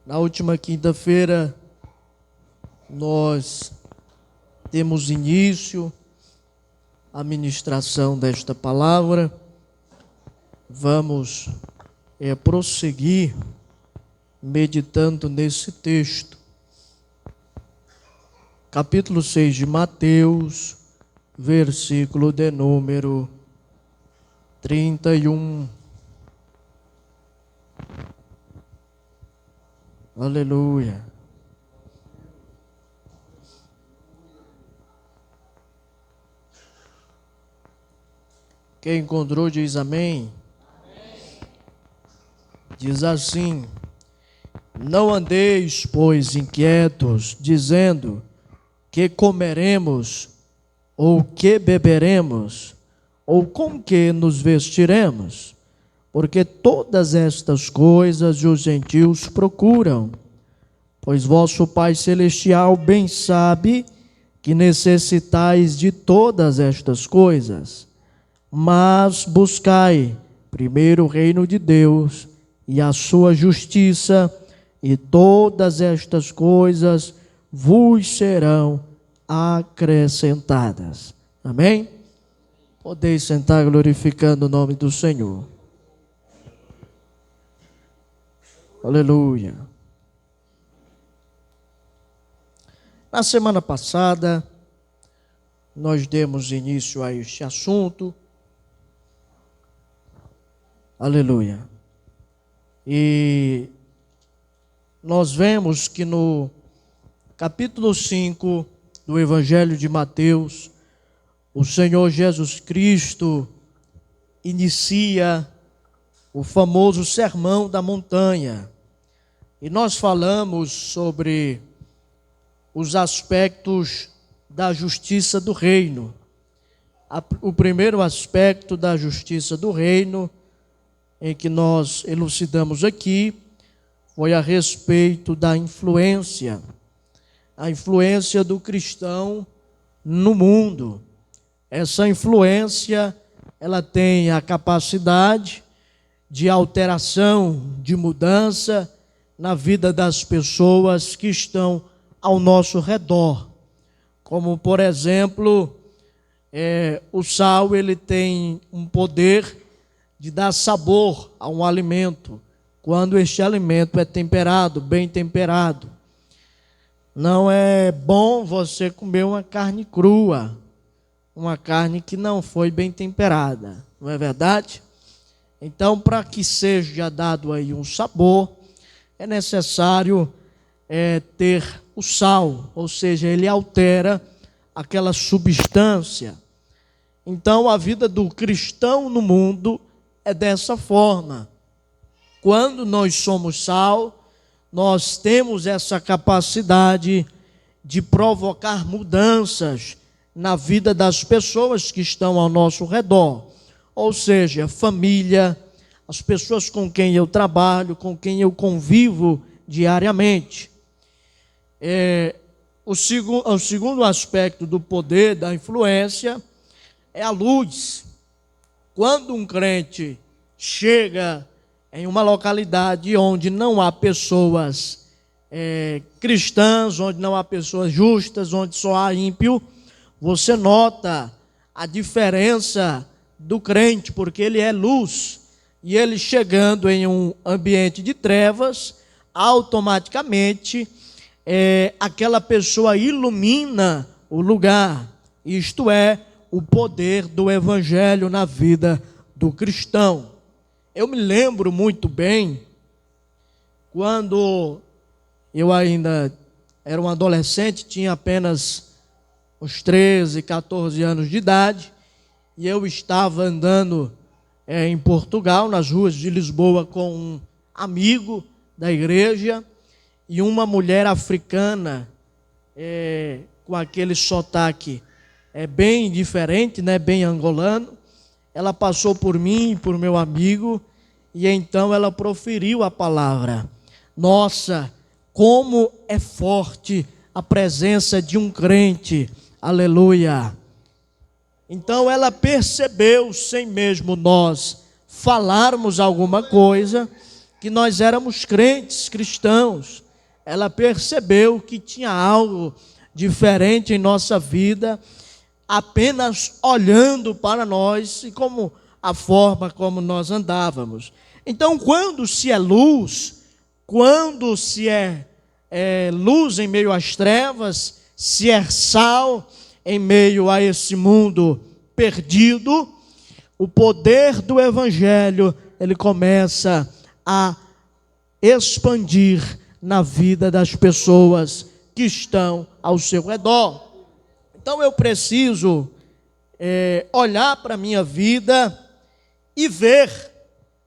Na última quinta-feira, nós temos início à ministração desta palavra. Vamos prosseguir meditando nesse texto. Capítulo 6 de Mateus, versículo de número 31. Aleluia. Quem encontrou diz amém. Diz assim: não andeis, pois, inquietos, dizendo: que comeremos, ou que beberemos, ou com que nos vestiremos? Porque todas estas coisas os gentios procuram. Pois vosso Pai Celestial bem sabe que necessitais de todas estas coisas. Mas buscai primeiro o reino de Deus e a sua justiça, e todas estas coisas vos serão acrescentadas. Amém? Podeis sentar glorificando o nome do Senhor. Aleluia. Na semana passada, nós demos início a este assunto. Aleluia. E nós vemos que no capítulo 5 do Evangelho de Mateus, o Senhor Jesus Cristo inicia o famoso Sermão da Montanha. E nós falamos sobre os aspectos da justiça do reino. O primeiro aspecto da justiça do reino, em que nós elucidamos aqui, foi a respeito da influência. A influência do cristão no mundo. Essa influência, ela tem a capacidade de alteração, de mudança na vida das pessoas que estão ao nosso redor. Como, por exemplo, o sal, ele tem um poder de dar sabor a um alimento, quando este alimento é temperado, bem temperado. Não é bom você comer uma carne crua, uma carne que não foi bem temperada, não é verdade? Então, para que seja dado aí um sabor, é necessário ter o sal, ou seja, ele altera aquela substância. Então, a vida do cristão no mundo é dessa forma. Quando nós somos sal, nós temos essa capacidade de provocar mudanças na vida das pessoas que estão ao nosso redor. Ou seja, família, as pessoas com quem eu trabalho, com quem eu convivo diariamente. O segundo aspecto do poder, da influência, é a luz. Quando um crente chega em uma localidade onde não há pessoas cristãs, onde não há pessoas justas, onde só há ímpio, você nota a diferença do crente, porque ele é luz. E ele chegando em um ambiente de trevas, automaticamente aquela pessoa ilumina o lugar. Isto é o poder do Evangelho na vida do cristão. Eu me lembro muito bem, quando eu ainda era um adolescente, tinha apenas uns 13, 14 anos de idade, e eu estava andando em Portugal, nas ruas de Lisboa, com um amigo da igreja, e uma mulher africana, com aquele sotaque bem diferente, né, bem angolano. Ela passou por mim e por meu amigo, e então ela proferiu a palavra: nossa, como é forte a presença de um crente, aleluia. Então ela percebeu, sem mesmo nós falarmos alguma coisa, que nós éramos crentes, cristãos. Ela percebeu que tinha algo diferente em nossa vida, apenas olhando para nós e como a forma como nós andávamos. Então, quando se é luz, quando se é luz em meio às trevas, se é sal em meio a esse mundo perdido, o poder do Evangelho, ele começa a expandir na vida das pessoas que estão ao seu redor. Então eu preciso olhar para a minha vida e ver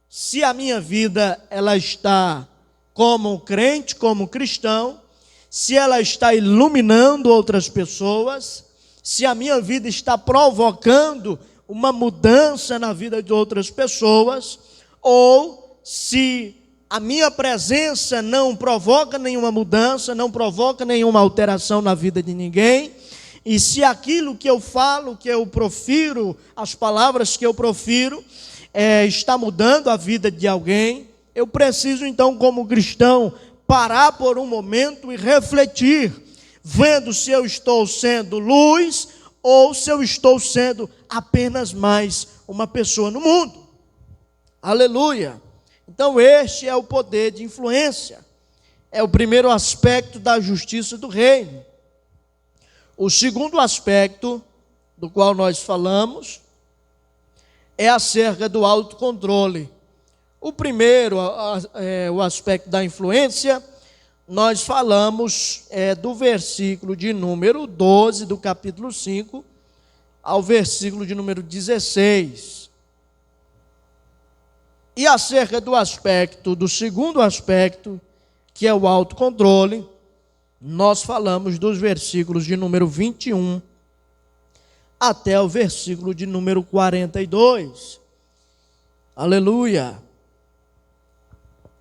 se a minha vida ela está como crente, como cristão, se ela está iluminando outras pessoas, se a minha vida está provocando uma mudança na vida de outras pessoas, ou se a minha presença não provoca nenhuma mudança, não provoca nenhuma alteração na vida de ninguém, e se aquilo que eu falo, que eu profiro, as palavras que eu profiro, está mudando a vida de alguém, eu preciso então, como cristão, parar por um momento e refletir, vendo se eu estou sendo luz ou se eu estou sendo apenas mais uma pessoa no mundo. Aleluia! Então este é o poder de influência. É o primeiro aspecto da justiça do reino. O segundo aspecto do qual nós falamos é acerca do autocontrole. O primeiro, o aspecto da influência, nós falamos do versículo de número 12 do capítulo 5 ao versículo de número 16. E acerca do segundo aspecto, que é o autocontrole, nós falamos dos versículos de número 21 até o versículo de número 42. Aleluia!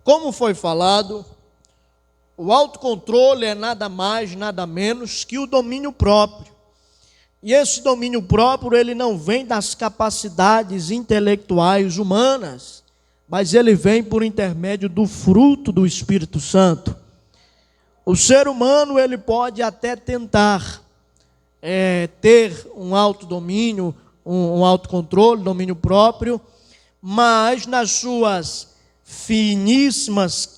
Como foi falado, o autocontrole é nada mais, nada menos que o domínio próprio. E esse domínio próprio, ele não vem das capacidades intelectuais humanas, mas ele vem por intermédio do fruto do Espírito Santo. O ser humano, ele pode até tentar ter um autodomínio, um autocontrole, domínio próprio, mas nas suas finíssimas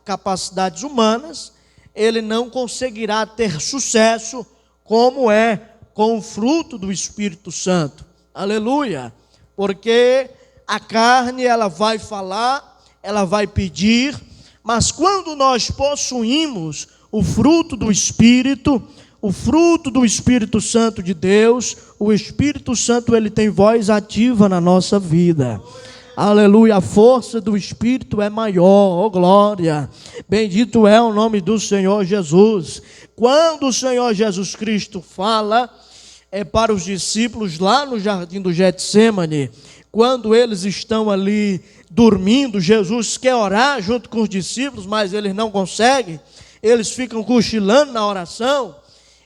capacidades humanas, ele não conseguirá ter sucesso como é com o fruto do Espírito Santo. Aleluia! Porque a carne, ela vai falar, ela vai pedir, mas quando nós possuímos o fruto do Espírito Santo de Deus, o Espírito Santo, ele tem voz ativa na nossa vida. Aleluia, a força do Espírito é maior, oh glória, bendito é o nome do Senhor Jesus. Quando o Senhor Jesus Cristo fala para os discípulos lá no jardim do Getsêmani, quando eles estão ali dormindo, Jesus quer orar junto com os discípulos, mas eles não conseguem, eles ficam cochilando na oração,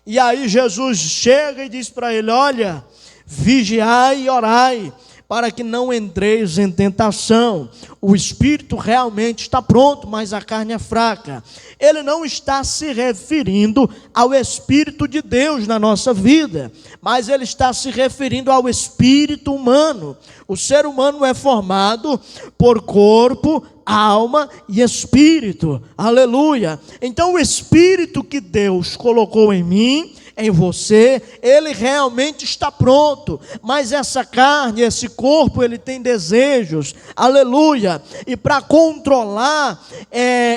e aí Jesus chega e diz para ele: olha, vigiai e orai, para que não entreis em tentação. O espírito realmente está pronto, mas a carne é fraca. Ele não está se referindo ao Espírito de Deus na nossa vida, mas ele está se referindo ao espírito humano. O ser humano é formado por corpo, alma e espírito. Aleluia! Então o espírito que Deus colocou em mim, em você, ele realmente está pronto, mas essa carne, esse corpo, ele tem desejos, aleluia, e para controlar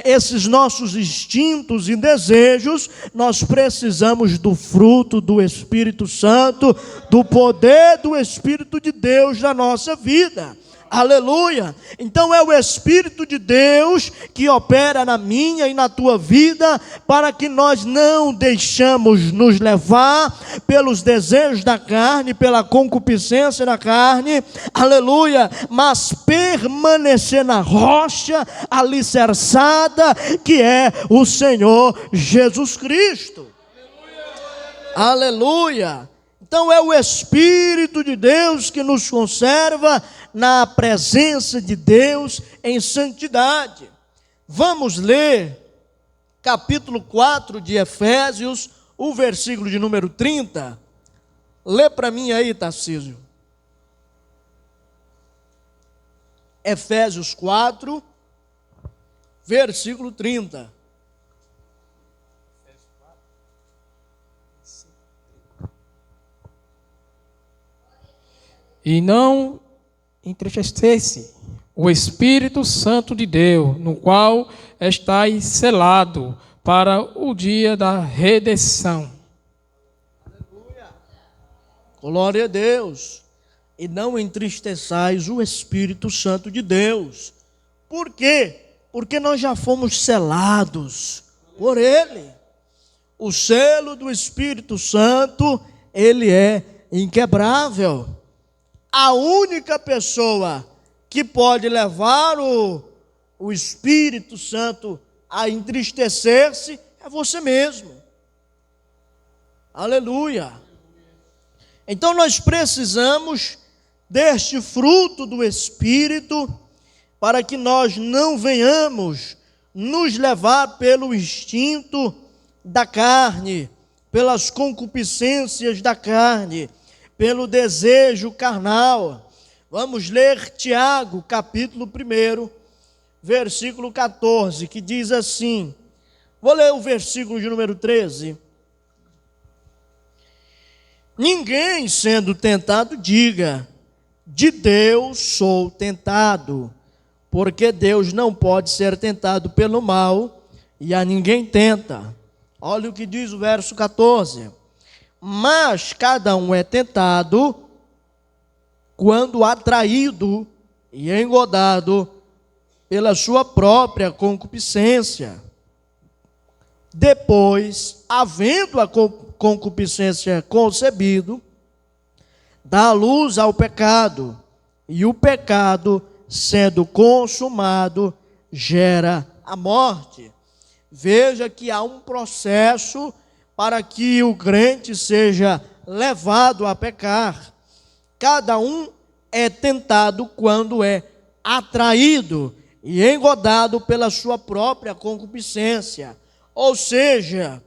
esses nossos instintos e desejos, nós precisamos do fruto do Espírito Santo, do poder do Espírito de Deus na nossa vida. Aleluia! Então é o Espírito de Deus que opera na minha e na tua vida, para que nós não deixamos nos levar pelos desejos da carne, pela concupiscência da carne, aleluia, mas permanecer na rocha alicerçada, que é o Senhor Jesus Cristo. Aleluia! Então é o Espírito de Deus que nos conserva na presença de Deus em santidade. Vamos ler capítulo 4 de Efésios, o versículo de número 30. Lê para mim aí, Tarcísio. Efésios 4, versículo 30. E não entristecesse o Espírito Santo de Deus, no qual estáis selado para o dia da redenção. Glória a Deus. E não entristeçais o Espírito Santo de Deus. Por quê? Porque nós já fomos selados por Ele. O selo do Espírito Santo, ele é inquebrável. A única pessoa que pode levar o Espírito Santo a entristecer-se é você mesmo. Aleluia. Então nós precisamos deste fruto do Espírito para que nós não venhamos nos levar pelo instinto da carne, pelas concupiscências da carne, pelo desejo carnal. Vamos ler Tiago, capítulo 1, versículo 14, que diz assim, vou ler o versículo de número 13. Ninguém sendo tentado diga, de Deus sou tentado, porque Deus não pode ser tentado pelo mal, e a ninguém tenta. Olha o que diz o verso 14. Mas cada um é tentado quando atraído e engodado pela sua própria concupiscência. Depois, havendo a concupiscência concebido, dá luz ao pecado, e o pecado, sendo consumado, gera a morte. Veja que há um processo para que o crente seja levado a pecar. Cada um é tentado quando é atraído e engodado pela sua própria concupiscência. Ou seja,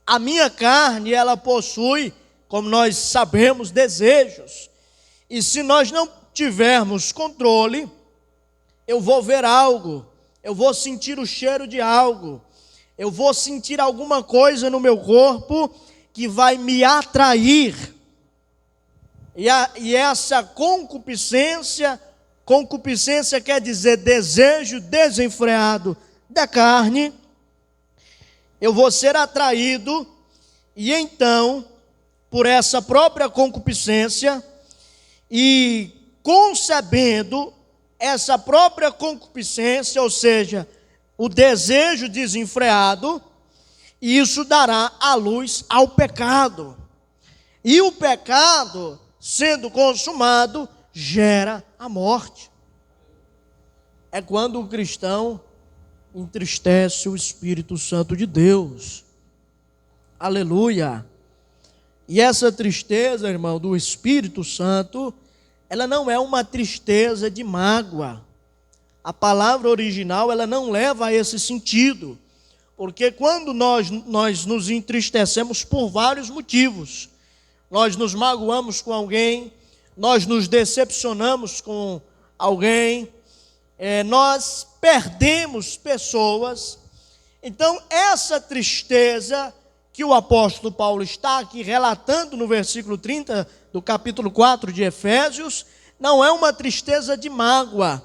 a minha carne, ela possui, como nós sabemos, desejos. E se nós não tivermos controle, eu vou ver algo, eu vou sentir o cheiro de algo, eu vou sentir alguma coisa no meu corpo que vai me atrair. E essa concupiscência quer dizer desejo desenfreado da carne. Eu vou ser atraído e então, por essa própria concupiscência e concebendo essa própria concupiscência, ou seja, o desejo desenfreado, isso dará a luz ao pecado. E o pecado, sendo consumado, gera a morte. É quando o cristão entristece o Espírito Santo de Deus. Aleluia. E essa tristeza, irmão, do Espírito Santo, ela não é uma tristeza de mágoa. A palavra original, ela não leva a esse sentido. Porque quando nós nos entristecemos por vários motivos, nós nos magoamos com alguém, nós nos decepcionamos com alguém, nós perdemos pessoas. Então essa tristeza que o apóstolo Paulo está aqui relatando no versículo 30 do capítulo 4 de Efésios, não é uma tristeza de mágoa,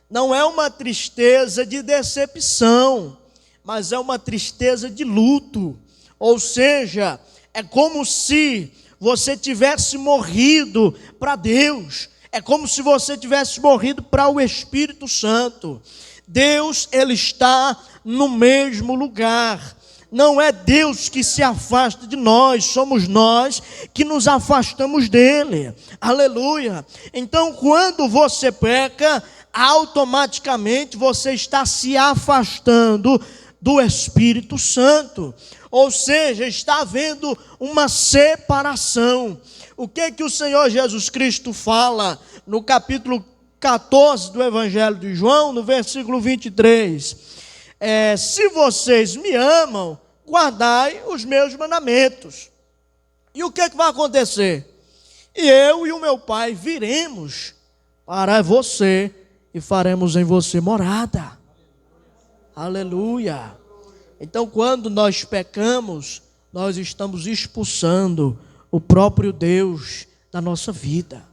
não é uma tristeza de decepção, mas é uma tristeza de luto. Ou seja, é como se você tivesse morrido para Deus, é como se você tivesse morrido para o Espírito Santo. Deus, ele está no mesmo lugar. Não é Deus que se afasta de nós, somos nós que nos afastamos dele. Aleluia. Então, quando você peca, automaticamente você está se afastando do Espírito Santo. Ou seja, está havendo uma separação. O que o Senhor Jesus Cristo fala no capítulo 14 do Evangelho de João, no versículo 23? se vocês me amam, guardai os meus mandamentos. E o que é que vai acontecer? E eu e o meu Pai viremos para você e faremos em você morada. Aleluia. Então, quando nós pecamos, nós estamos expulsando o próprio Deus da nossa vida.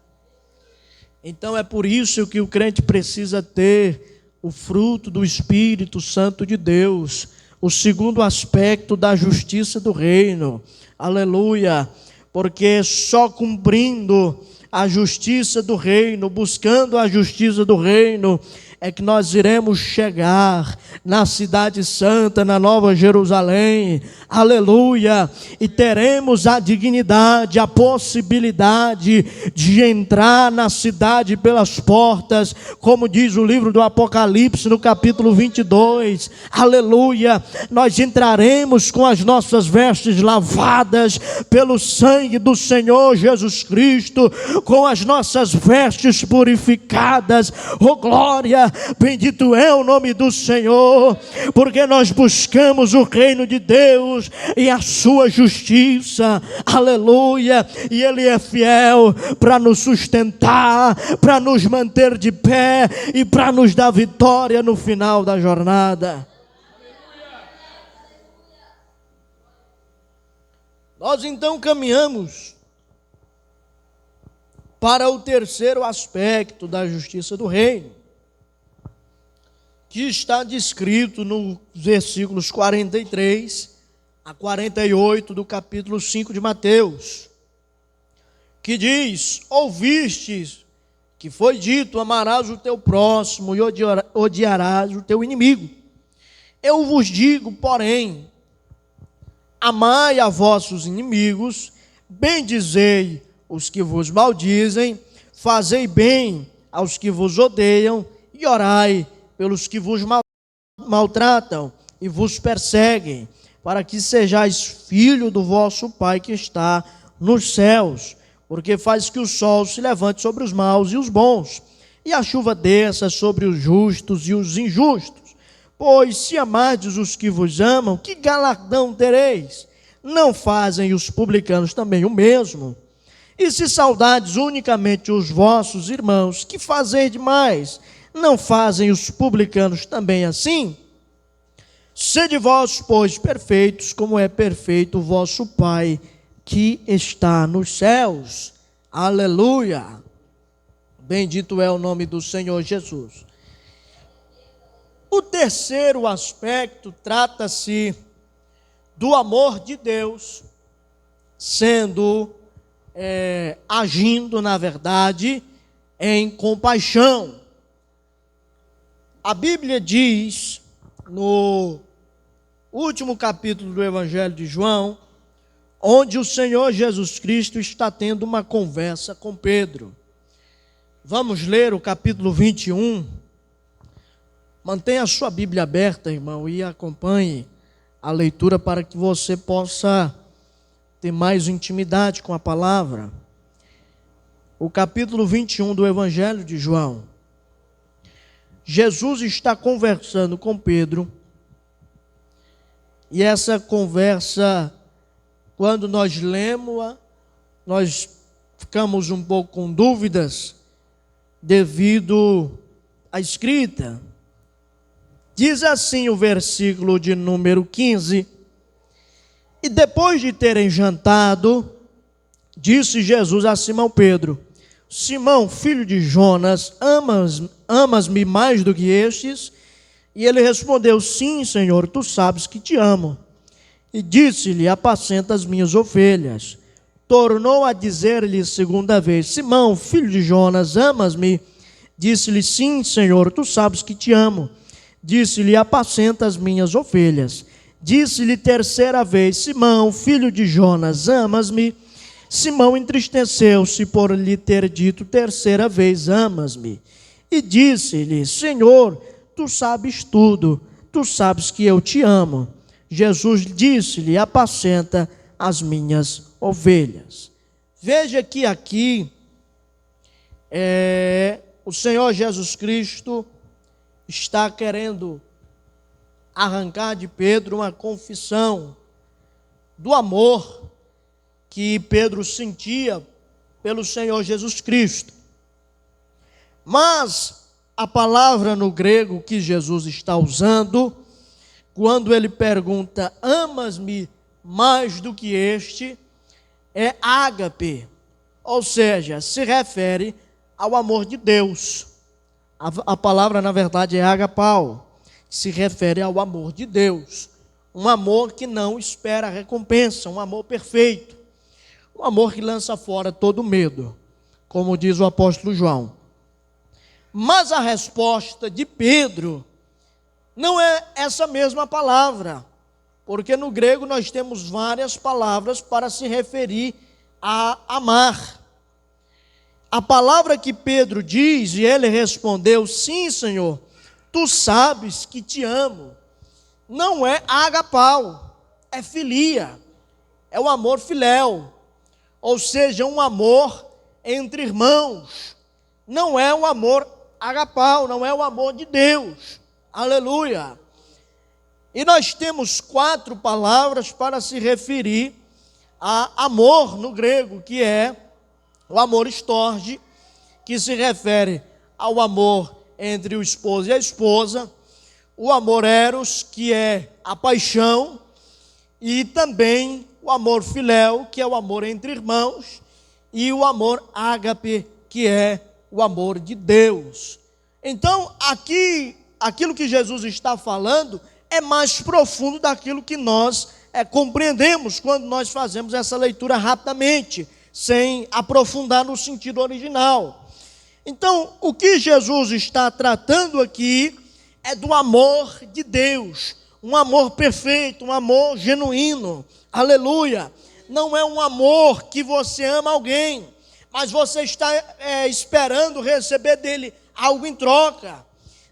Então, é por isso que o crente precisa ter o fruto do Espírito Santo de Deus, o segundo aspecto da justiça do reino. Aleluia. Porque só cumprindo a justiça do reino, buscando a justiça do reino, é que nós iremos chegar na cidade santa, na Nova Jerusalém, aleluia, e teremos a dignidade, a possibilidade de entrar na cidade pelas portas, como diz o livro do Apocalipse no capítulo 22, aleluia. Nós entraremos com as nossas vestes lavadas pelo sangue do Senhor Jesus Cristo, com as nossas vestes purificadas, oh glória. Bendito é o nome do Senhor, porque nós buscamos o reino de Deus e a sua justiça, aleluia, e Ele é fiel para nos sustentar, para nos manter de pé e para nos dar vitória no final da jornada. Nós então caminhamos para o terceiro aspecto da justiça do reino, que está descrito nos versículos 43 a 48 do capítulo 5 de Mateus, que diz: ouvistes que foi dito, amarás o teu próximo e odiarás o teu inimigo. Eu vos digo, porém, amai a vossos inimigos, bendizei os que vos maldizem, fazei bem aos que vos odeiam e orai pelos que vos maltratam e vos perseguem, para que sejais filho do vosso Pai que está nos céus, porque faz que o sol se levante sobre os maus e os bons, e a chuva desça sobre os justos e os injustos. Pois se amardes os que vos amam, que galardão tereis? Não fazem os publicanos também o mesmo? E se saudardes unicamente os vossos irmãos, que fazeis demais? Não fazem os publicanos também assim? Sede vós, pois, perfeitos, como é perfeito o vosso Pai que está nos céus. Aleluia! Bendito é o nome do Senhor Jesus. O terceiro aspecto trata-se do amor de Deus, agindo, na verdade, em compaixão. A Bíblia diz, no último capítulo do Evangelho de João, onde o Senhor Jesus Cristo está tendo uma conversa com Pedro. Vamos ler o capítulo 21. Mantenha a sua Bíblia aberta, irmão, e acompanhe a leitura para que você possa ter mais intimidade com a palavra. O capítulo 21 do Evangelho de João. Jesus está conversando com Pedro, e essa conversa, quando nós lemos-a, nós ficamos um pouco com dúvidas, devido à escrita. Diz assim o versículo de número 15: E depois de terem jantado, disse Jesus a Simão Pedro: Simão, filho de Jonas, amas-me mais do que estes? E ele respondeu: Sim, Senhor, tu sabes que te amo. E disse-lhe: Apacenta as minhas ovelhas. Tornou a dizer-lhe segunda vez: Simão, filho de Jonas, amas-me? Disse-lhe: Sim, Senhor, tu sabes que te amo. Disse-lhe: Apacenta as minhas ovelhas. Disse-lhe terceira vez: Simão, filho de Jonas, amas-me? Simão entristeceu-se por lhe ter dito terceira vez: Amas-me? E disse-lhe: Senhor, tu sabes tudo, tu sabes que eu te amo. Jesus disse-lhe: Apacenta as minhas ovelhas. Veja que aqui o Senhor Jesus Cristo está querendo arrancar de Pedro uma confissão do amor que Pedro sentia pelo Senhor Jesus Cristo. Mas a palavra no grego que Jesus está usando, quando ele pergunta, amas-me mais do que este, é ágape, ou seja, se refere ao amor de Deus. A palavra, na verdade, é agapau, se refere ao amor de Deus. Um amor que não espera recompensa, um amor perfeito. Um amor que lança fora todo medo, como diz o apóstolo João. Mas a resposta de Pedro não é essa mesma palavra, porque no grego nós temos várias palavras para se referir a amar. A palavra que Pedro diz, e ele respondeu, sim, Senhor, tu sabes que te amo, não é agapau, é filia, é o amor filéu, ou seja, um amor entre irmãos, não é um amor agapau, não é o amor de Deus, aleluia. E nós temos 4 palavras para se referir a amor no grego, que é o amor storge, que se refere ao amor entre o esposo e a esposa, o amor eros, que é a paixão, e também o amor filéu, que é o amor entre irmãos, e o amor ágape, que é o amor de Deus. Então, aqui, aquilo que Jesus está falando é mais profundo daquilo que nós compreendemos quando nós fazemos essa leitura rapidamente, sem aprofundar no sentido original. Então, o que Jesus está tratando aqui é do amor de Deus, um amor perfeito, um amor genuíno, aleluia. Não é um amor que você ama alguém, mas você está esperando receber dele algo em troca.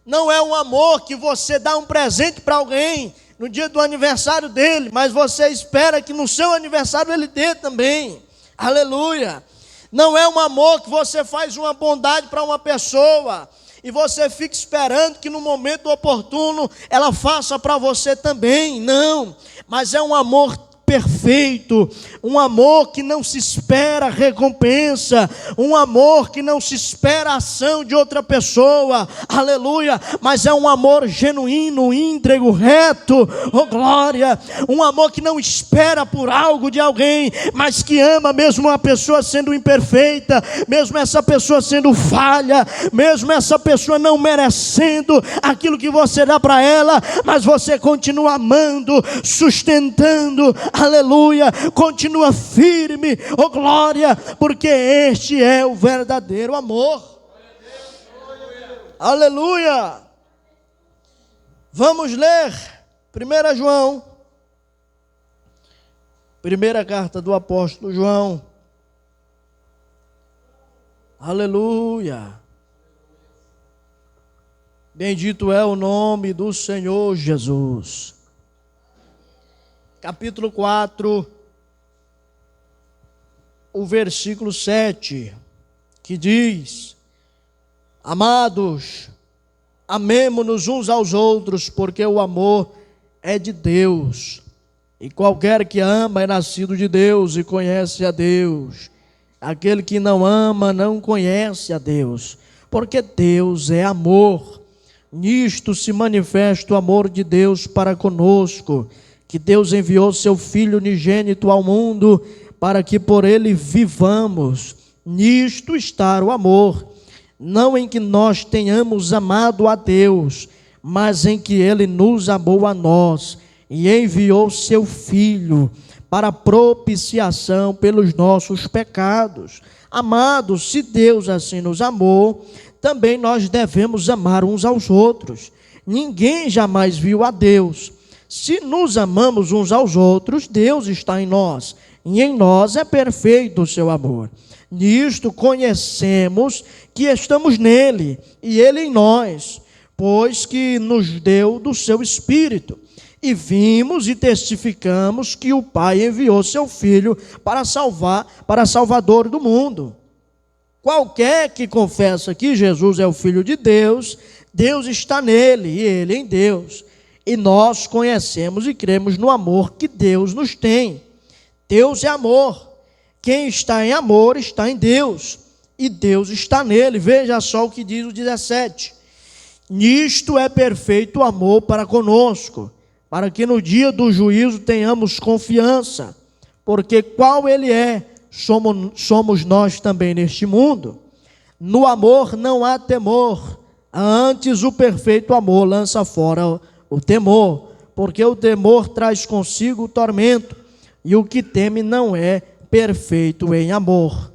Não é um amor que você dá um presente para alguém no dia do aniversário dele, mas você espera que no seu aniversário ele dê também. Aleluia. Não é um amor que você faz uma bondade para uma pessoa e você fica esperando que no momento oportuno ela faça para você também. Não, mas é um amor perfeito, um amor que não se espera recompensa, um amor que não se espera ação de outra pessoa, aleluia, mas é um amor genuíno, íntegro, reto, oh glória, um amor que não espera por algo de alguém, mas que ama mesmo a pessoa sendo imperfeita, mesmo essa pessoa sendo falha, mesmo essa pessoa não merecendo aquilo que você dá para ela, mas você continua amando, sustentando, aleluia, continua firme, oh glória, porque este é o verdadeiro amor. Aleluia. Vamos ler 1 João, primeira carta do apóstolo João. Aleluia. Bendito é o nome do Senhor Jesus. Capítulo 4, o versículo 7, que diz: amados, amemo-nos uns aos outros, porque o amor é de Deus, e qualquer que ama é nascido de Deus e conhece a Deus. Aquele que não ama não conhece a Deus, porque Deus é amor. Nisto se manifesta o amor de Deus para conosco, que Deus enviou seu Filho unigênito ao mundo, para que por ele vivamos. Nisto está o amor, não em que nós tenhamos amado a Deus, mas em que ele nos amou a nós, e enviou seu Filho para propiciação pelos nossos pecados. Amados, se Deus assim nos amou, também nós devemos amar uns aos outros. Ninguém jamais viu a Deus. Se nos amamos uns aos outros, Deus está em nós, e em nós é perfeito o seu amor. Nisto conhecemos que estamos nele, e ele em nós, pois que nos deu do seu Espírito. E vimos e testificamos que o Pai enviou seu Filho para Salvador do mundo. Qualquer que confessa que Jesus é o Filho de Deus, Deus está nele, e ele em Deus. E nós conhecemos e cremos no amor que Deus nos tem. Deus é amor. Quem está em amor está em Deus, e Deus está nele. Veja só o que diz o 17. Nisto é perfeito o amor para conosco, para que no dia do juízo tenhamos confiança, porque qual ele é, somos nós também neste mundo. No amor não há temor, antes o perfeito amor lança fora o temor, porque o temor traz consigo o tormento, e o que teme não é perfeito em amor.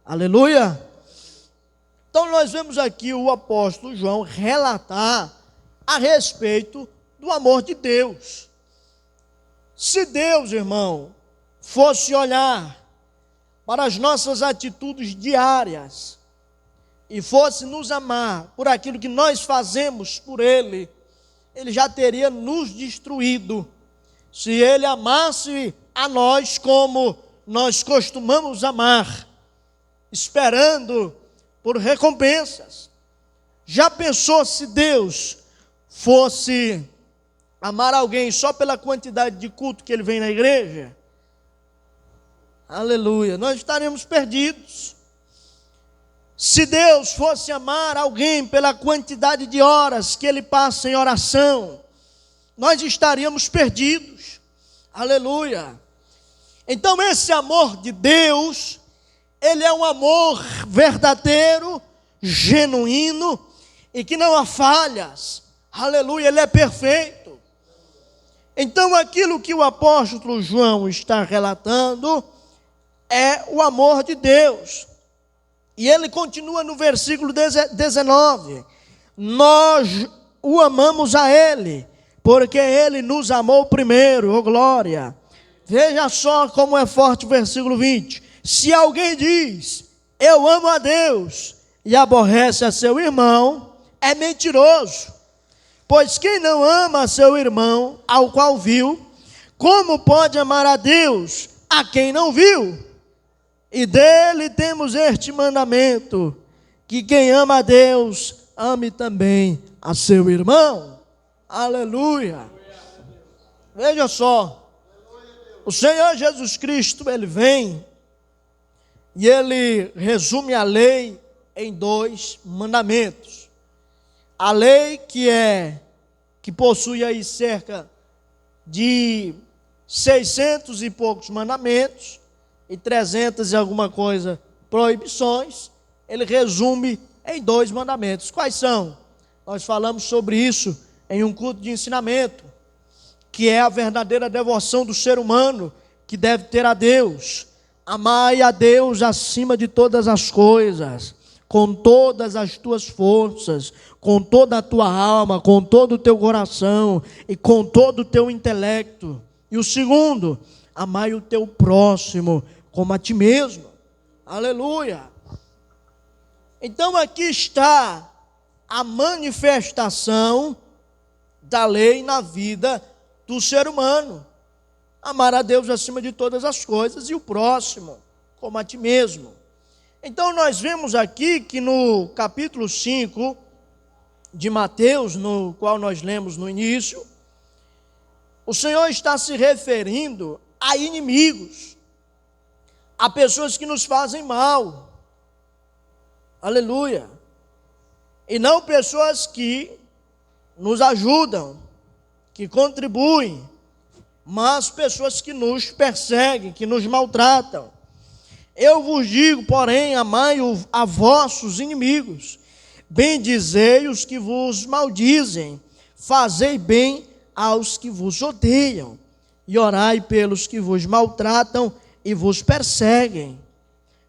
Aleluia! Então nós vemos aqui o apóstolo João relatar a respeito do amor de Deus. Se Deus, irmão, fosse olhar para as nossas atitudes diárias e fosse nos amar por aquilo que nós fazemos por Ele, Ele já teria nos destruído. Se Ele amasse a nós como nós costumamos amar, esperando por recompensas. Já pensou se Deus fosse amar alguém só pela quantidade de culto que ele vem na igreja? Aleluia, nós estaríamos perdidos. Se Deus fosse amar alguém pela quantidade de horas que ele passa em oração, nós estaríamos perdidos. Aleluia. Então esse amor de Deus, ele é um amor verdadeiro, genuíno e que não há falhas. Aleluia, ele é perfeito. Então aquilo que o apóstolo João está relatando é o amor de Deus. E ele continua no versículo 19. Nós o amamos a ele, porque ele nos amou primeiro, oh glória. Veja só como é forte o versículo 20. Se alguém diz, eu amo a Deus, e aborrece a seu irmão, é mentiroso. Pois quem não ama a seu irmão, ao qual viu, como pode amar a Deus, a quem não viu? E dele temos este mandamento, que quem ama a Deus, ame também a seu irmão. Aleluia. Veja só. O Senhor Jesus Cristo, ele vem e ele resume a lei em 2 mandamentos. A lei que possui aí cerca de 600 e poucos mandamentos e 300 e alguma coisa proibições, ele resume em 2 mandamentos. Quais são? Nós falamos sobre isso em um culto de ensinamento, que é a verdadeira devoção do ser humano que deve ter a Deus. Amai a Deus acima de todas as coisas, com todas as tuas forças, com toda a tua alma, com todo o teu coração e com todo o teu intelecto. E o segundo, amai o teu próximo como a ti mesmo. Aleluia. Então aqui está a manifestação da lei na vida do ser humano. Amar a Deus acima de todas as coisas e o próximo como a ti mesmo. Então nós vemos aqui que no capítulo 5 de Mateus, no qual nós lemos no início, o Senhor está se referindo a inimigos, a pessoas que nos fazem mal. Aleluia. E não pessoas que nos ajudam, que contribuem, mas pessoas que nos perseguem, que nos maltratam. Eu vos digo, porém, amai a vossos inimigos, bendizei os que vos maldizem, fazei bem aos que vos odeiam, e orai pelos que vos maltratam e vos perseguem,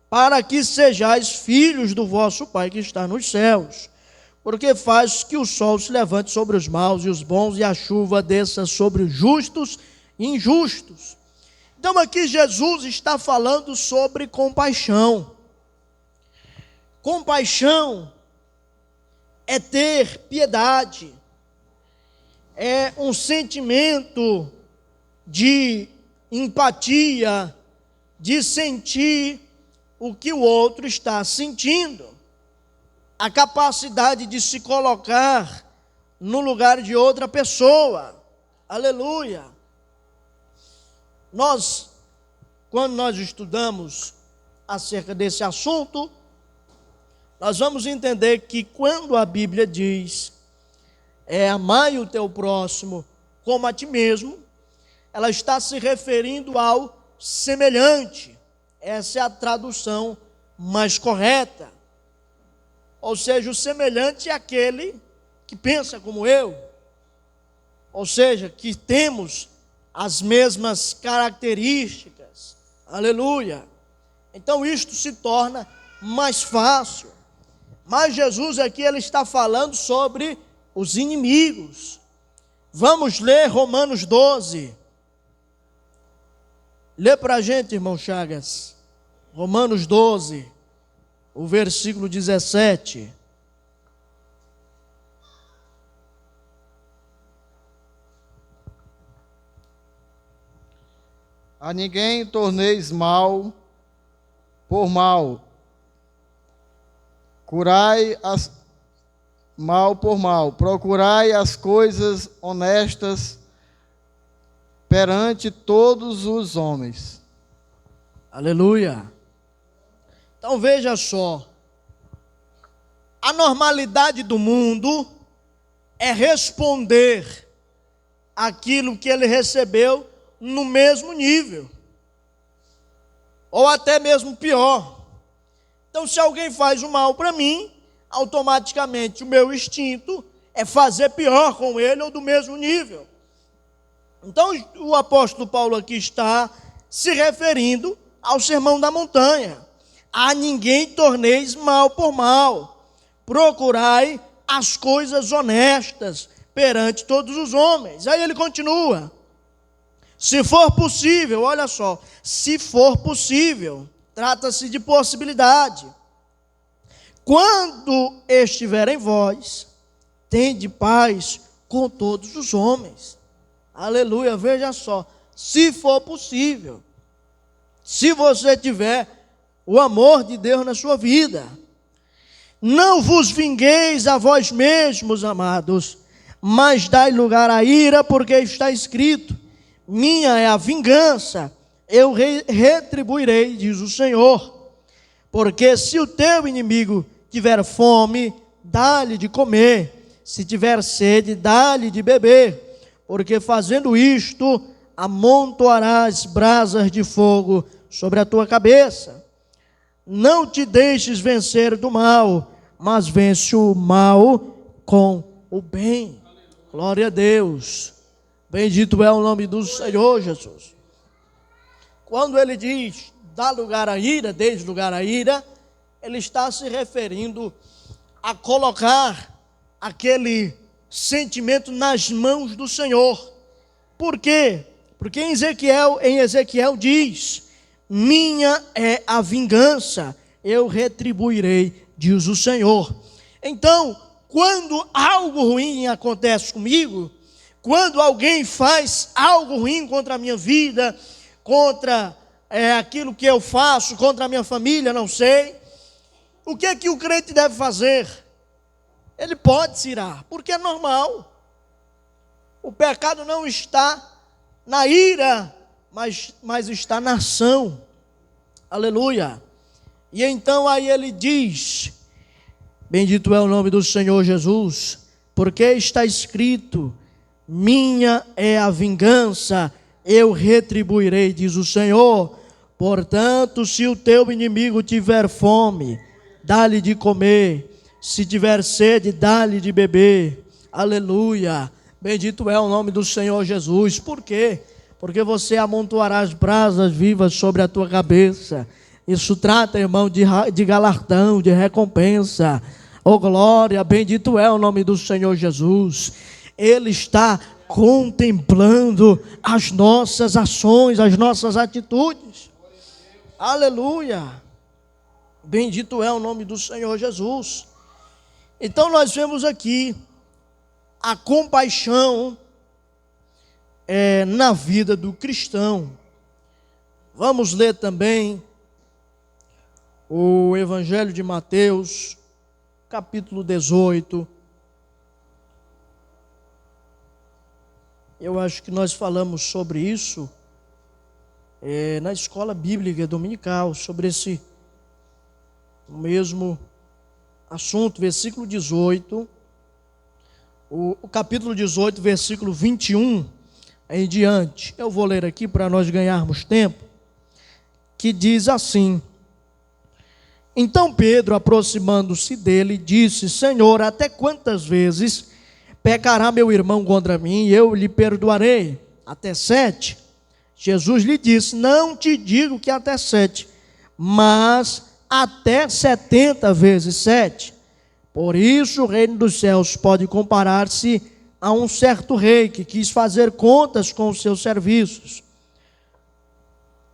para que sejais filhos do vosso Pai que está nos céus, porque faz que o sol se levante sobre os maus e os bons, e a chuva desça sobre os justos e injustos. Então aqui Jesus está falando sobre compaixão. Compaixão é ter piedade, é um sentimento de empatia, de sentir o que o outro está sentindo, a capacidade de se colocar no lugar de outra pessoa. Aleluia. Quando nós estudamos acerca desse assunto, nós vamos entender que quando a Bíblia diz amai o teu próximo como a ti mesmo, ela está se referindo ao semelhante. Essa é a tradução mais correta. Ou seja, o semelhante é aquele que pensa como eu. Ou seja, que temos as mesmas características. Aleluia. Então isto se torna mais fácil. Mas Jesus aqui ele está falando sobre os inimigos. Vamos ler Romanos 12. Lê para a gente, irmão Chagas. Romanos 12, o versículo 17. A ninguém torneis mal por mal. Curai mal por mal. Procurai as coisas honestas perante todos os homens. Aleluia. Então veja só. A normalidade do mundo é responder aquilo que ele recebeu no mesmo nível, ou até mesmo pior. Então, se alguém faz o mal para mim, automaticamente o meu instinto é fazer pior com ele ou do mesmo nível. Então, o apóstolo Paulo aqui está se referindo ao Sermão da Montanha. A ninguém torneis mal por mal, procurai as coisas honestas perante todos os homens. Aí ele continua. Se for possível, olha só, se for possível, trata-se de possibilidade. Quando estiver em vós, tende paz com todos os homens. Aleluia, veja só, se for possível, se você tiver o amor de Deus na sua vida, não vos vingueis a vós mesmos, amados, mas dai lugar à ira, porque está escrito, minha é a vingança, eu retribuirei, diz o Senhor. Porque se o teu inimigo tiver fome, dá-lhe de comer, se tiver sede, dá-lhe de beber, porque fazendo isto, amontoarás brasas de fogo sobre a tua cabeça. Não te deixes vencer do mal, mas vence o mal com o bem. Glória a Deus. Bendito é o nome do Senhor Jesus. Quando ele diz, dá lugar à ira, deixe lugar à ira, ele está se referindo a colocar aquele sentimento nas mãos do Senhor. Por quê? Porque em Ezequiel diz, minha é a vingança, eu retribuirei, diz o Senhor. Então, quando algo ruim acontece comigo, quando alguém faz algo ruim contra a minha vida, contra aquilo que eu faço, contra a minha família, não sei, o que é que o crente deve fazer? Ele pode se irar, porque é normal. O pecado não está na ira, mas está na ação. Aleluia. E então aí ele diz, bendito é o nome do Senhor Jesus, porque está escrito, minha é a vingança, eu retribuirei, diz o Senhor. Portanto, se o teu inimigo tiver fome, dá-lhe de comer, se tiver sede, dá-lhe de beber. Aleluia, bendito é o nome do Senhor Jesus. Por quê? Porque você amontoará as brasas vivas sobre a tua cabeça. Isso trata, irmão, de galardão, de recompensa. Oh glória, bendito é o nome do Senhor Jesus. Ele está contemplando as nossas ações, as nossas atitudes. Aleluia. Bendito é o nome do Senhor Jesus. Então nós vemos aqui a compaixão na vida do cristão. Vamos ler também o Evangelho de Mateus, capítulo 18. Eu acho que nós falamos sobre isso na escola bíblica dominical, sobre esse mesmo assunto, versículo 18, o capítulo 18, versículo 21 em diante. Eu vou ler aqui para nós ganharmos tempo, que diz assim: Então Pedro, aproximando-se dele, disse: Senhor, até quantas vezes pecará meu irmão contra mim e eu lhe perdoarei? Até 7? Jesus lhe disse: Não te digo que até 7, mas até 70 vezes 7. Por isso o reino dos céus pode comparar-se a um certo rei que quis fazer contas com os seus serviços.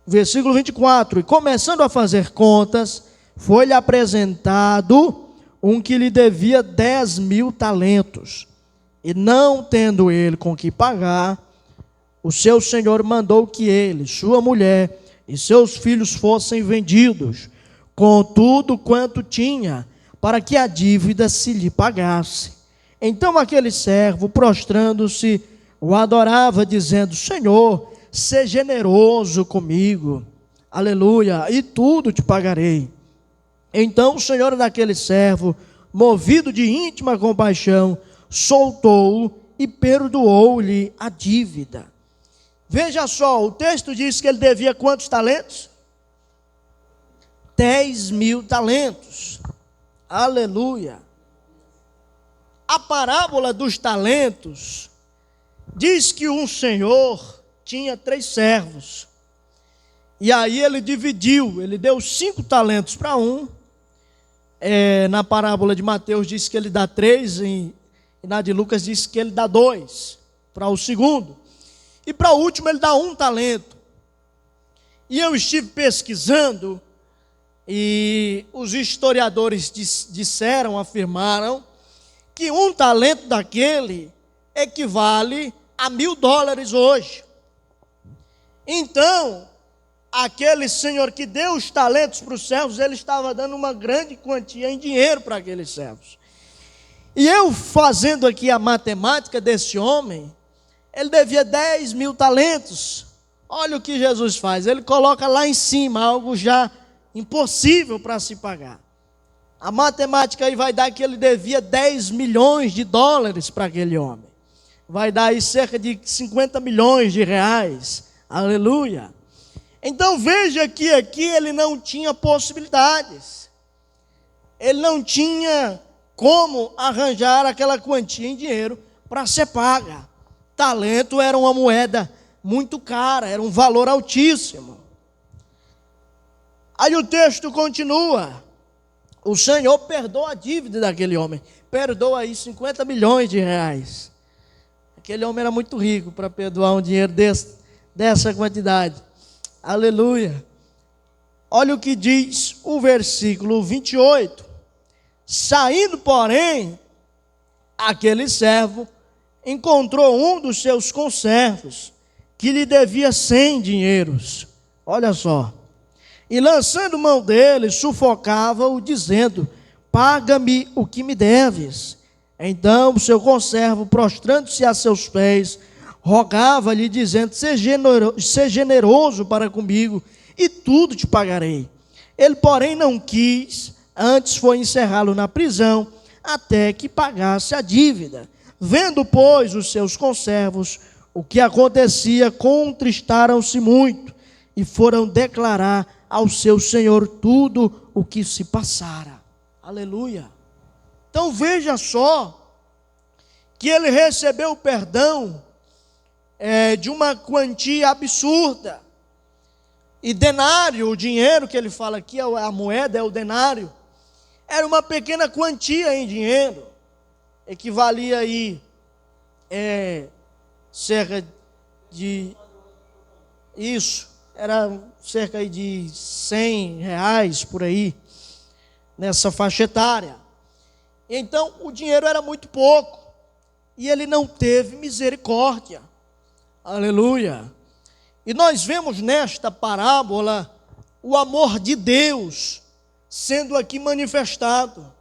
Versículo 24: E começando a fazer contas, foi-lhe apresentado um que lhe devia 10.000 talentos. E não tendo ele com que pagar, o seu senhor mandou que ele, sua mulher e seus filhos fossem vendidos, com tudo quanto tinha, para que a dívida se lhe pagasse. Então aquele servo, prostrando-se, o adorava, dizendo: Senhor, sê generoso comigo, aleluia, e tudo te pagarei. Então o senhor daquele servo, movido de íntima compaixão, soltou-o e perdoou-lhe a dívida. Veja só, o texto diz que ele devia quantos talentos? 10.000 talentos. Aleluia. A parábola dos talentos diz que um senhor tinha 3 servos. E aí ele dividiu, ele deu 5 talentos para um. Na parábola de Mateus diz que ele dá 3, e na de Lucas diz que ele dá 2 para o segundo. E para o último ele dá 1 talento. E eu estive pesquisando, e os historiadores afirmaram, que 1 talento daquele equivale a $1.000 hoje. Então, aquele senhor que deu os talentos para os servos, ele estava dando uma grande quantia em dinheiro para aqueles servos. E eu fazendo aqui a matemática desse homem, ele devia 10.000 talentos. Olha o que Jesus faz, ele coloca lá em cima algo já impossível para se pagar. A matemática aí vai dar que ele devia 10 milhões de dólares para aquele homem. Vai dar aí cerca de 50 milhões de reais. Aleluia. Então veja que aqui ele não tinha possibilidades. Ele não tinha como arranjar aquela quantia em dinheiro para ser paga. Talento era uma moeda muito cara, era um valor altíssimo. Aí o texto continua: o Senhor perdoa a dívida daquele homem, perdoa aí 50 milhões de reais. Aquele homem era muito rico para perdoar um dinheiro dessa quantidade. Aleluia. Olha o que diz o versículo 28. Saindo, porém, aquele servo encontrou um dos seus conservos, que lhe devia 100 dinheiros. Olha só. E lançando mão dele, sufocava-o, dizendo: paga-me o que me deves. Então o seu conservo, prostrando-se a seus pés, rogava-lhe, dizendo: Sê generoso para comigo, e tudo te pagarei. Ele, porém, não quis, antes foi encerrá-lo na prisão, até que pagasse a dívida. Vendo, pois, os seus conservos o que acontecia, contristaram-se muito, e foram declarar ao seu senhor tudo o que se passara. Aleluia. Então veja só, que ele recebeu o perdão de uma quantia absurda. E denário, o dinheiro que ele fala aqui, a moeda é o denário, era uma pequena quantia em dinheiro, equivalia aí cerca de, isso, era cerca de 100 reais por aí, nessa faixa etária. Então o dinheiro era muito pouco, e ele não teve misericórdia. Aleluia. E nós vemos nesta parábola o amor de Deus sendo aqui manifestado,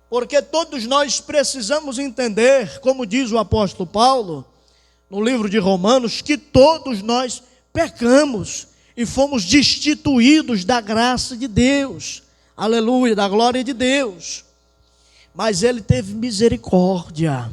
porque todos nós precisamos entender, como diz o apóstolo Paulo, no livro de Romanos, que todos nós pecamos e fomos destituídos da graça de Deus, aleluia, da glória de Deus. Mas Ele teve misericórdia,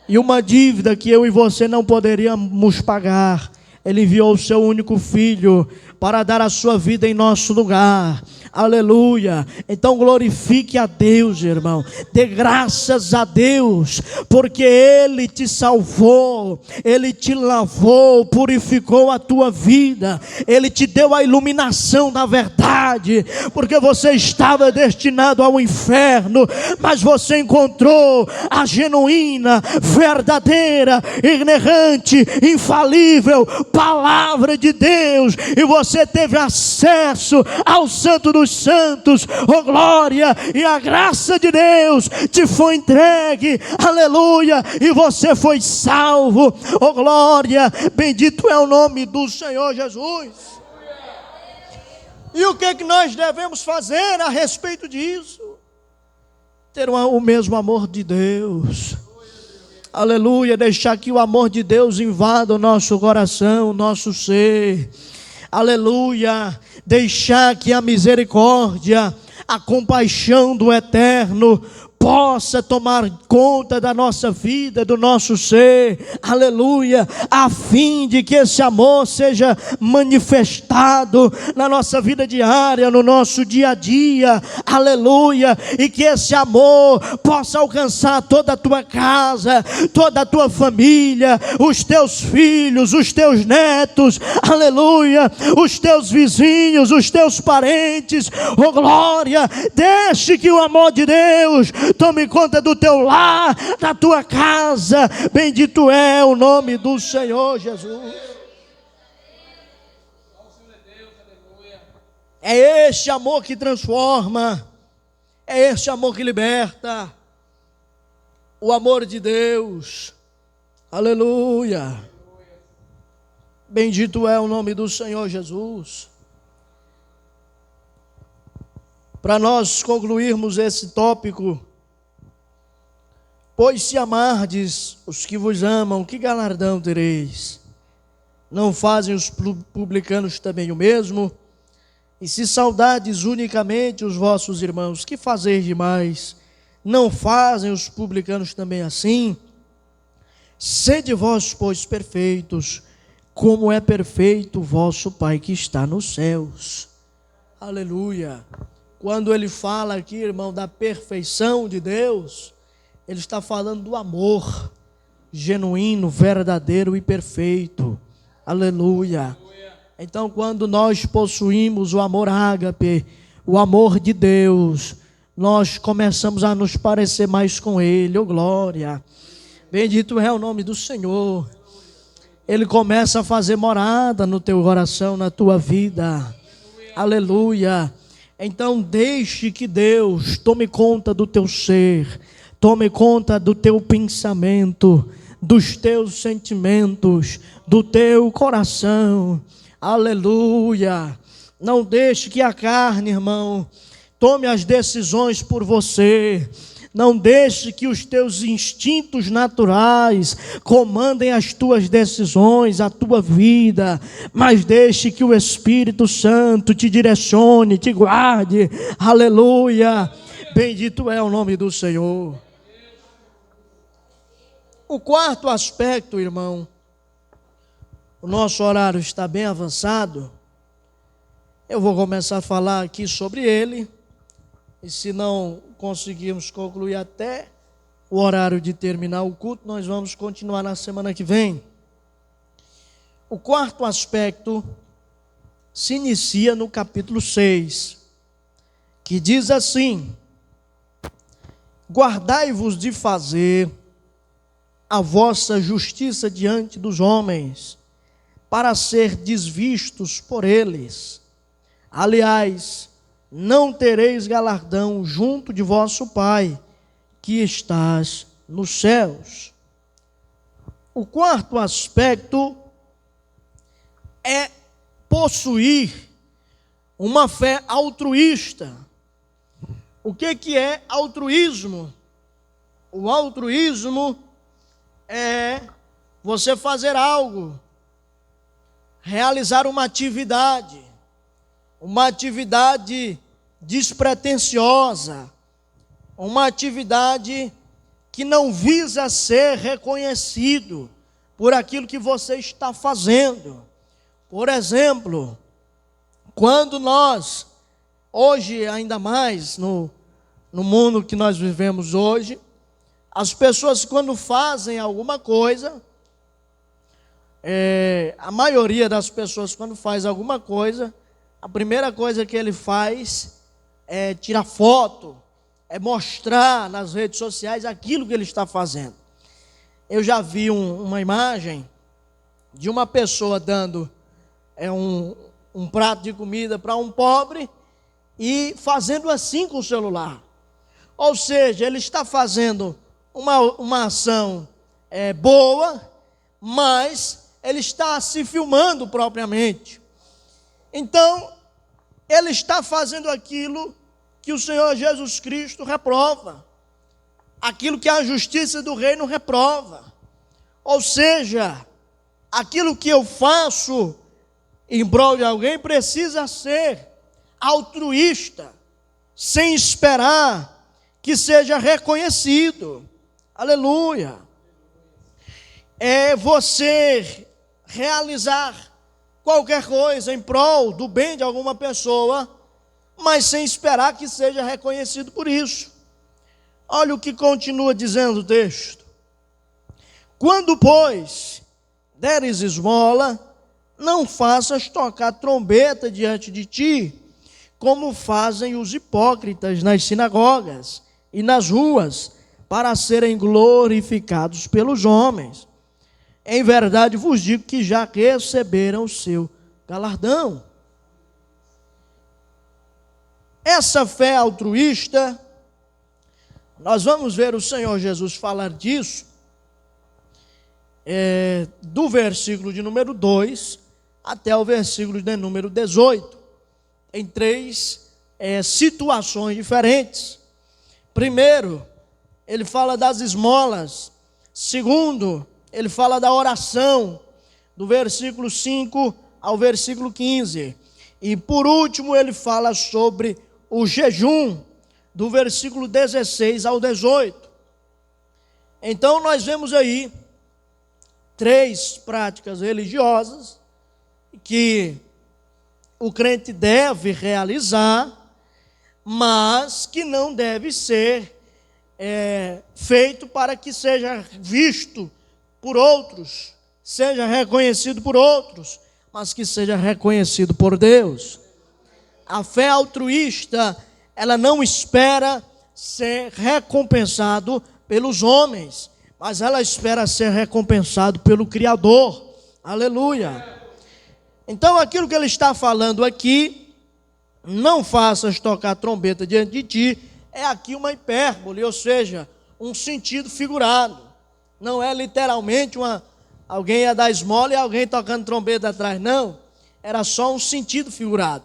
e uma dívida que eu e você não poderíamos pagar, Ele enviou o seu único Filho para dar a sua vida em nosso lugar. Aleluia. Então glorifique a Deus, irmão. Dê graças a Deus, porque Ele te salvou, Ele te lavou, purificou a tua vida, Ele te deu a iluminação da verdade, porque você estava destinado ao inferno, mas você encontrou a genuína, verdadeira, inerrante, infalível palavra de Deus, e você teve acesso ao Santo dos Santos, oh glória, e a graça de Deus te foi entregue, aleluia, e você foi salvo, oh glória, bendito é o nome do Senhor Jesus. E o que nós devemos fazer a respeito disso? Ter o mesmo amor de Deus, aleluia, deixar que o amor de Deus invada o nosso coração, o nosso ser, aleluia, deixar que a misericórdia, a compaixão do Eterno possa tomar conta da nossa vida, do nosso ser, aleluia, a fim de que esse amor seja manifestado na nossa vida diária, no nosso dia a dia, aleluia, e que esse amor possa alcançar toda a tua casa, toda a tua família, os teus filhos, os teus netos, aleluia, os teus vizinhos, os teus parentes, oh glória, deixe que o amor de Deus tome conta do teu lar, da tua casa, bendito é o nome do Senhor Jesus. É este amor que transforma, é este amor que liberta, o amor de Deus, aleluia, bendito é o nome do Senhor Jesus. Para nós concluirmos esse tópico, pois se amardes os que vos amam, que galardão tereis? Não fazem os publicanos também o mesmo? E se saudardes unicamente os vossos irmãos, que fazeis demais? Não fazem os publicanos também assim? Sede vós, pois, perfeitos, como é perfeito o vosso Pai que está nos céus. Aleluia. Quando ele fala aqui, irmão, da perfeição de Deus, ele está falando do amor genuíno, verdadeiro e perfeito. Aleluia. Então, quando nós possuímos o amor ágape, o amor de Deus, nós começamos a nos parecer mais com Ele. Oh glória, bendito é o nome do Senhor. Ele começa a fazer morada no teu coração, na tua vida. Aleluia. Então deixe que Deus tome conta do teu ser, tome conta do teu pensamento, dos teus sentimentos, do teu coração. Aleluia. Não deixe que a carne, irmão, tome as decisões por você. Não deixe que os teus instintos naturais comandem as tuas decisões, a tua vida, mas deixe que o Espírito Santo te direcione, te guarde. Aleluia. Bendito é o nome do Senhor. O quarto aspecto, irmão, o nosso horário está bem avançado. Eu vou começar a falar aqui sobre ele, e se não conseguirmos concluir até o horário de terminar o culto, nós vamos continuar na semana que vem. O quarto aspecto se inicia no capítulo 6, que diz assim: guardai-vos de fazer a vossa justiça diante dos homens, para ser desvistos por eles. Aliás, não tereis galardão junto de vosso Pai, que estás nos céus. O quarto aspecto é possuir uma fé altruísta. O que é altruísmo? O altruísmo é você fazer algo, realizar uma atividade despretensiosa, uma atividade que não visa ser reconhecido por aquilo que você está fazendo. Por exemplo, quando nós, hoje ainda mais no mundo que nós vivemos hoje, as pessoas quando fazem alguma coisa, a maioria das pessoas quando faz alguma coisa, a primeira coisa que ele faz é tirar foto, é mostrar nas redes sociais aquilo que ele está fazendo. Eu já vi uma imagem de uma pessoa dando um prato de comida para um pobre e fazendo assim com o celular. Ou seja, ele está fazendo uma ação boa, mas ele está se filmando propriamente. Então, ele está fazendo aquilo que o Senhor Jesus Cristo reprova, aquilo que a justiça do reino reprova. Ou seja, aquilo que eu faço em prol de alguém precisa ser altruísta, sem esperar que seja reconhecido. Aleluia. É você realizar qualquer coisa em prol do bem de alguma pessoa, mas sem esperar que seja reconhecido por isso. Olha o que continua dizendo o texto. Quando, pois, deres esmola, não faças tocar trombeta diante de ti, como fazem os hipócritas nas sinagogas e nas ruas, para serem glorificados pelos homens. Em verdade vos digo que já receberam o seu galardão. Essa fé altruísta, nós vamos ver o Senhor Jesus falar disso, do versículo de número 2 até o versículo de número 18, em três situações diferentes. Primeiro, ele fala das esmolas. Segundo, ele fala da oração, do versículo 5 ao versículo 15. E por último, ele fala sobre o jejum, do versículo 16 ao 18. Então, nós vemos aí três práticas religiosas que o crente deve realizar, mas que não deve ser feito para que seja visto por outros, seja reconhecido por outros, mas que seja reconhecido por Deus. A fé altruísta, ela não espera ser recompensado pelos homens, mas ela espera ser recompensado pelo Criador. Aleluia. Então, aquilo que ele está falando aqui, não faças tocar trombeta diante de ti, é aqui uma hipérbole, ou seja, um sentido figurado. Não é literalmente alguém ia dar esmola e alguém tocando trombeta atrás, não. Era só um sentido figurado.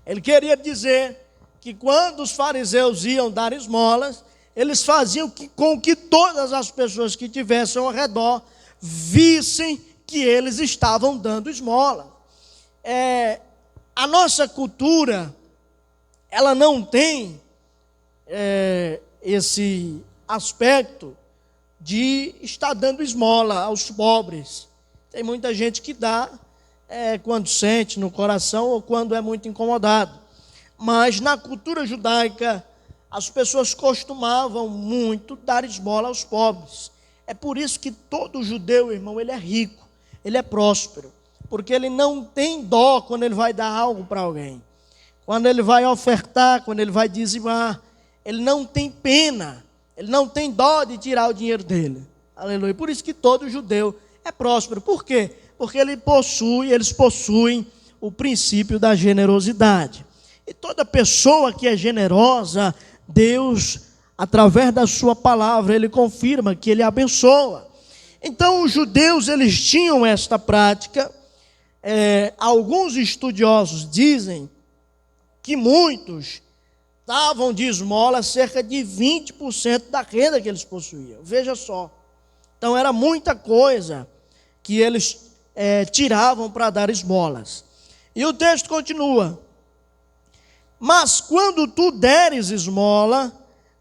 Ele queria dizer que quando os fariseus iam dar esmolas, eles faziam com que todas as pessoas que tivessem ao redor vissem que eles estavam dando esmola. A nossa cultura, ela não tem esse aspecto de estar dando esmola aos pobres. Tem muita gente que dá quando sente no coração ou quando é muito incomodado. Mas na cultura judaica, as pessoas costumavam muito dar esmola aos pobres. É por isso que todo judeu, irmão, ele é rico, ele é próspero, porque ele não tem dó quando ele vai dar algo para alguém. Quando ele vai ofertar, quando ele vai dizimar, ele não tem pena, ele não tem dó de tirar o dinheiro dele. Aleluia. Por isso que todo judeu é próspero. Por quê? Porque eles possuem o princípio da generosidade. E toda pessoa que é generosa, Deus, através da sua palavra, Ele confirma que Ele abençoa. Então, os judeus, eles tinham esta prática. Alguns estudiosos dizem que muitos davam de esmola cerca de 20% da renda que eles possuíam. Veja só. Então, era muita coisa. que eles tiravam para dar esmolas. E o texto continua: mas quando tu deres esmola,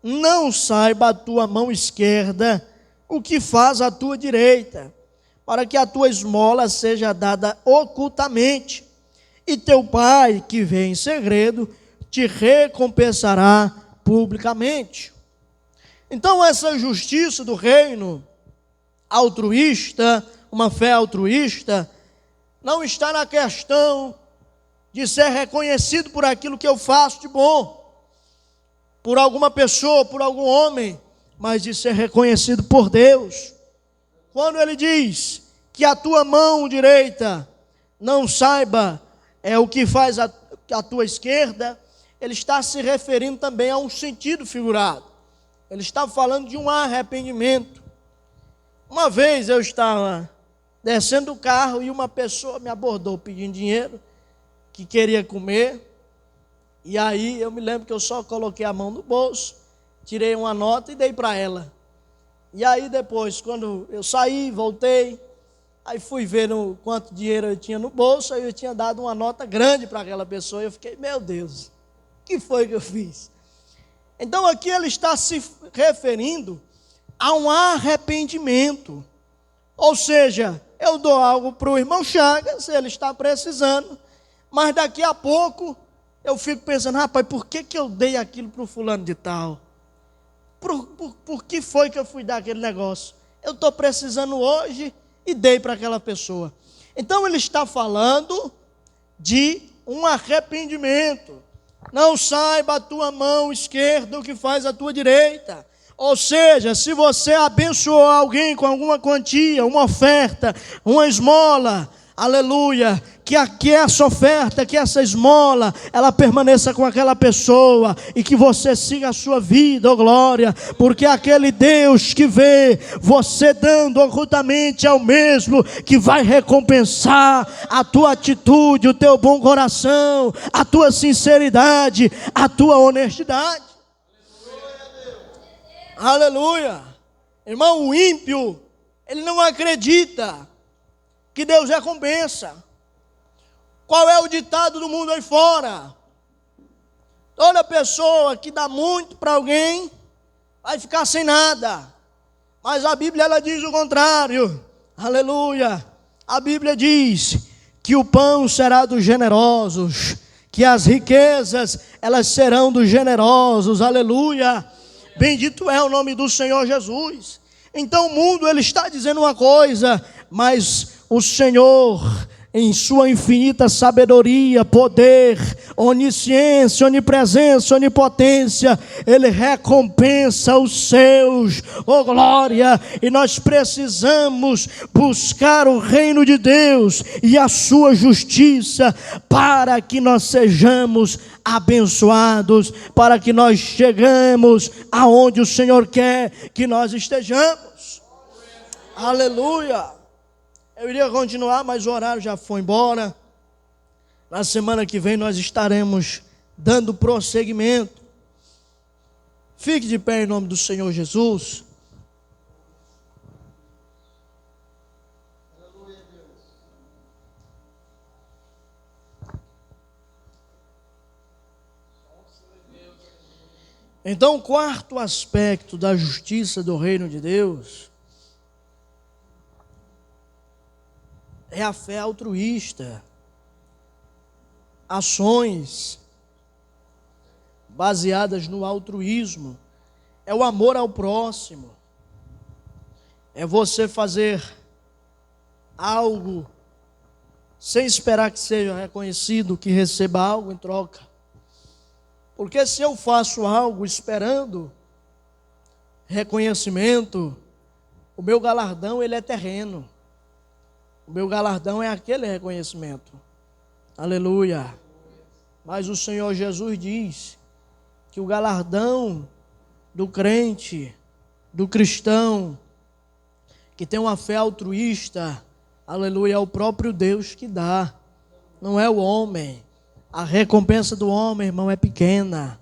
não saiba a tua mão esquerda o que faz a tua direita, para que a tua esmola seja dada ocultamente, e teu pai, que vê em segredo, te recompensará publicamente. Então essa justiça do reino altruísta, uma fé altruísta, não está na questão de ser reconhecido por aquilo que eu faço de bom, por alguma pessoa, por algum homem, mas de ser reconhecido por Deus. Quando ele diz que a tua mão direita não saiba o que faz a tua esquerda, ele está se referindo também a um sentido figurado. Ele está falando de um arrependimento. Uma vez eu estava descendo do carro e uma pessoa me abordou pedindo dinheiro, que queria comer. E aí eu me lembro que eu só coloquei a mão no bolso, tirei uma nota e dei para ela. E aí depois, quando eu saí, voltei, aí fui ver quanto dinheiro eu tinha no bolso, aí eu tinha dado uma nota grande para aquela pessoa, e eu fiquei, meu Deus, o que foi que eu fiz? Então aqui ele está se referindo a um arrependimento. Ou seja, eu dou algo para o irmão Chagas, ele está precisando, mas daqui a pouco eu fico pensando, rapaz, por que eu dei aquilo para o fulano de tal? Por que foi que eu fui dar aquele negócio? Eu estou precisando hoje e dei para aquela pessoa. Então ele está falando de um arrependimento. Não saiba a tua mão esquerda o que faz a tua direita. Ou seja, se você abençoou alguém com alguma quantia, uma oferta, uma esmola, aleluia, que essa oferta, que essa esmola, ela permaneça com aquela pessoa e que você siga a sua vida, oh glória, porque aquele Deus que vê você dando ocultamente é o mesmo que vai recompensar a tua atitude, o teu bom coração, a tua sinceridade, a tua honestidade. Aleluia. Irmão, o ímpio, ele não acredita que Deus recompensa. Qual é o ditado do mundo aí fora? Toda pessoa que dá muito para alguém vai ficar sem nada. Mas a Bíblia, ela diz o contrário. Aleluia. A Bíblia diz que o pão será dos generosos, que as riquezas, elas serão dos generosos. Aleluia. Bendito é o nome do Senhor Jesus. Então o mundo, ele está dizendo uma coisa, mas o Senhor, em sua infinita sabedoria, poder, onisciência, onipresença, onipotência, Ele recompensa os seus, oh glória, e nós precisamos buscar o reino de Deus e a sua justiça, para que nós sejamos abençoados, para que nós cheguemos aonde o Senhor quer que nós estejamos. Aleluia. Eu iria continuar, mas o horário já foi embora. Na semana que vem nós estaremos dando prosseguimento. Fique de pé em nome do Senhor Jesus. Então, o quarto aspecto da justiça do reino de Deus é a fé altruísta. Ações baseadas no altruísmo. É o amor ao próximo. É você fazer algo sem esperar que seja reconhecido, que receba algo em troca. Porque se eu faço algo esperando reconhecimento, o meu galardão, ele é terreno. O meu galardão é aquele reconhecimento. Aleluia. Mas o Senhor Jesus diz que o galardão do crente, do cristão, que tem uma fé altruísta, aleluia, é o próprio Deus que dá, não é o homem. A recompensa do homem, irmão, é pequena.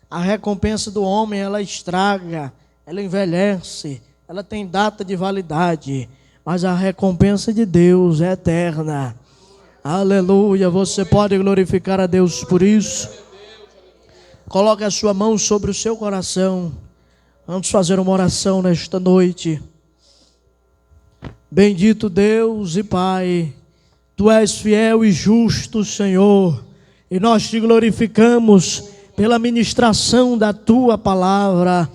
A recompensa do homem, ela estraga, ela envelhece, ela tem data de validade. mas a recompensa de Deus é eterna. Aleluia, você pode glorificar a Deus por isso. Coloque a sua mão sobre o seu coração. Vamos fazer uma oração nesta noite. Bendito Deus e Pai, Tu és fiel e justo, Senhor, e nós Te glorificamos pela ministração da Tua palavra.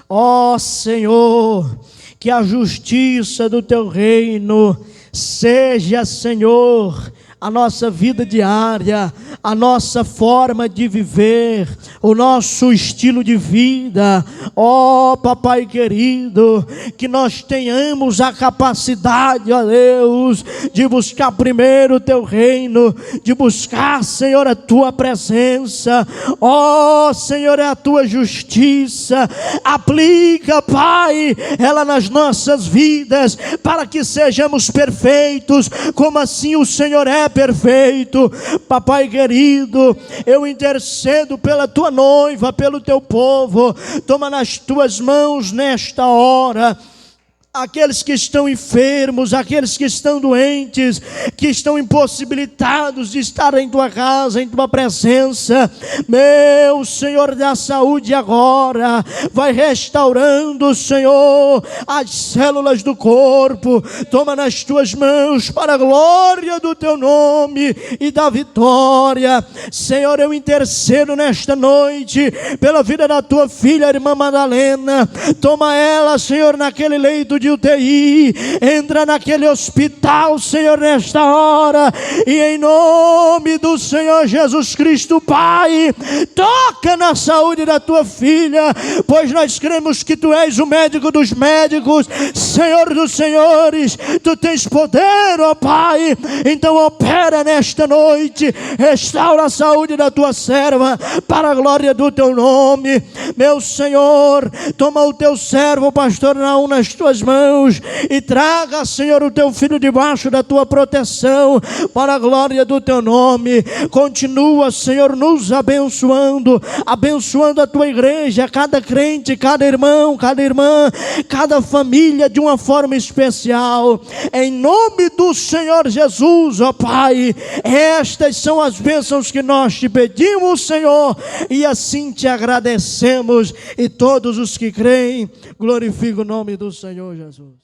Ó Senhor, que a justiça do Teu reino seja, Senhor, a nossa vida diária, a nossa forma de viver, o nosso estilo de vida. Ó Papai querido, que nós tenhamos a capacidade, ó Deus, de buscar primeiro o Teu reino, de buscar, Senhor, a Tua presença. Ó Senhor, é a Tua justiça. Aplica, Pai, ela nas nossas vidas, para que sejamos perfeitos, como assim o Senhor é perfeito. Papai querido, eu intercedo pela Tua noiva, pelo Teu povo. Toma nas Tuas mãos nesta hora aqueles que estão enfermos, aqueles que estão doentes, que estão impossibilitados de estar em Tua casa, em Tua presença. Meu Senhor, dá saúde agora, vai restaurando, Senhor, as células do corpo. Toma nas Tuas mãos para a glória do Teu nome e da vitória. Senhor, eu intercedo nesta noite pela vida da Tua filha, a irmã Madalena. Toma ela, Senhor, naquele leito de UTI, entra naquele hospital, Senhor, nesta hora, e em nome do Senhor Jesus Cristo, Pai, toca na saúde da Tua filha, pois nós cremos que Tu és o médico dos médicos, Senhor dos senhores. Tu tens poder, ó Pai, então opera nesta noite, restaura a saúde da Tua serva, para a glória do Teu nome. Meu Senhor, toma o Teu servo, pastor Naum, nas Tuas mãos, e traga, Senhor, o Teu filho debaixo da Tua proteção, para a glória do Teu nome. Continua, Senhor, nos abençoando, abençoando a Tua igreja, cada crente, cada irmão, cada irmã, cada família de uma forma especial, em nome do Senhor Jesus, ó Pai. Estas são as bênçãos que nós Te pedimos, Senhor, e assim Te agradecemos, e todos os que creem glorificam o nome do Senhor Jesus.